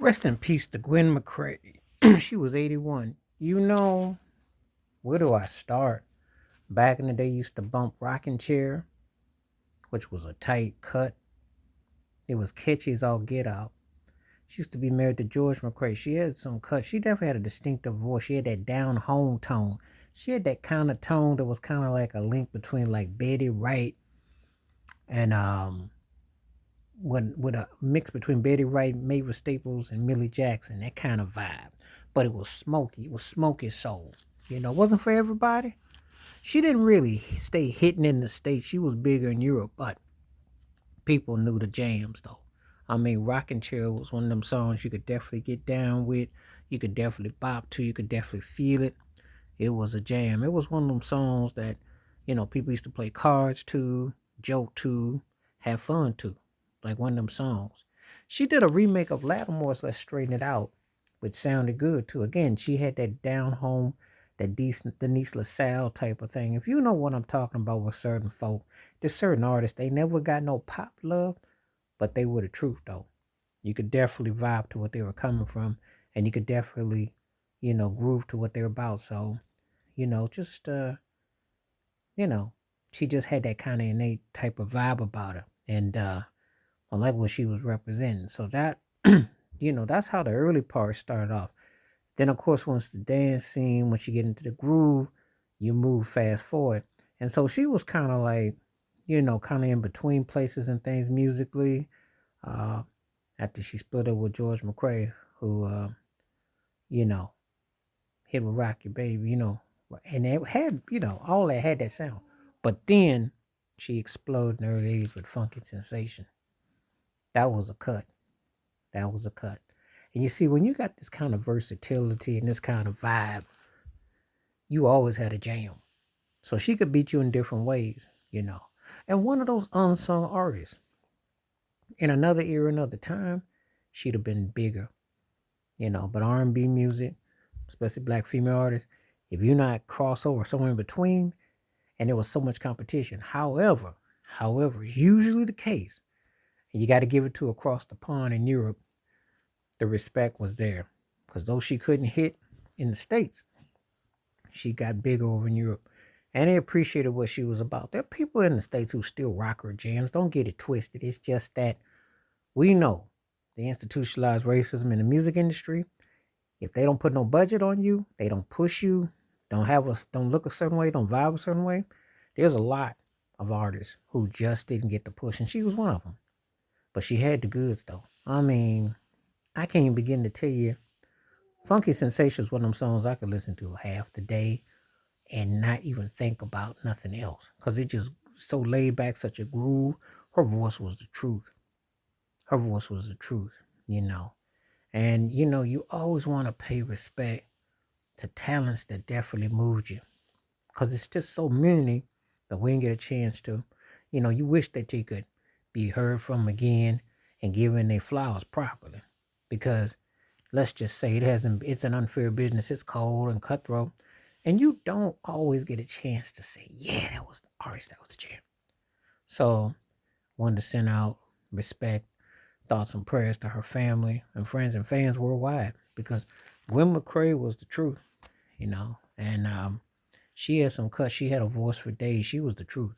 Rest in peace to Gwen Mcgrae. She was 81. Where do I start? Back in the day, used to bump Rocking Chair, which was a tight cut. It was catchy as all get out. She used to be married to George McCrae. She had some cuts. She definitely had a distinctive voice. She had that down home tone. She had that kind of tone that was kind of like a link between like Betty Wright and with a mix between Betty Wright, Mavis Staples, and Millie Jackson. That kind of vibe. But it was smoky. It was smoky soul. It wasn't for everybody. She didn't really stay hitting in the States. She was bigger in Europe, but people knew the jams though. I mean, Rockin' Chair was one of them songs you could definitely get down with. You could definitely bop to. You could definitely feel it. It was a jam. It was one of them songs that, people used to play cards to, joke to, have fun to. Like one of them songs. She did a remake of Lattimore's Let's Straighten It Out, which sounded good too. Again, she had that down home, that decent Denise LaSalle type of thing. If you know what I'm talking about with certain folk, there's certain artists, they never got no pop love, but they were the truth though. You could definitely vibe to what they were coming from, and you could definitely, groove to what they're about. So, just you know, she just had that kind of innate type of vibe about her, and I like what she was representing. So that, that's how the early part started off. Then, of course, once the dance scene, once you get into the groove, you move fast forward. And so she was kind of like, kind of in between places and things musically. Uh, After she split up with George McCrae, who, you know, hit with Rocky Baby, and it had, all that had that sound. But then she exploded in the early 80s with Funky Sensation. That was a cut. That was a cut. And you see, when you got this kind of versatility and this kind of vibe, you always had a jam. So she could beat you in different ways. And one of those unsung artists. In another era, another time, she'd have been bigger. But R&B music, especially black female artists, if you're not crossover somewhere in between, and there was so much competition. However, usually the case, and you got to give it to across the pond in Europe, the respect was there. Because though she couldn't hit in the States, she got bigger over in Europe. And they appreciated what she was about. There are people in the States who still rock her jams. Don't get it twisted. It's just that we know the institutionalized racism in the music industry. If they don't put no budget on you, they don't push you, don't look a certain way, don't vibe a certain way. There's a lot of artists who just didn't get the push, and she was one of them. But she had the goods though. I mean, I can't even begin to tell you. Funky Sensation is one of them songs I could listen to half the day and not even think about nothing else. Because it just so laid back, such a groove. Her voice was the truth. Her voice was the truth. And you always want to pay respect to talents that definitely moved you. Because it's just so many that we didn't get a chance to. You wish that you could be heard from again and given their flowers properly. Because let's just say it's an unfair business. It's cold and cutthroat. And you don't always get a chance to say, yeah, that was the artist, that was the champ. So wanted to send out respect, thoughts and prayers to her family and friends and fans worldwide because Gwen McCrae was the truth. And she had some cuts. She had a voice for days. She was the truth.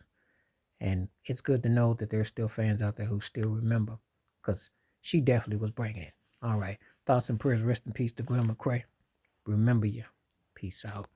And it's good to know that there's still fans out there who still remember because she definitely was bringing it. All right. Thoughts and prayers. Rest in peace to Gwen McCrae. Remember you. Peace out.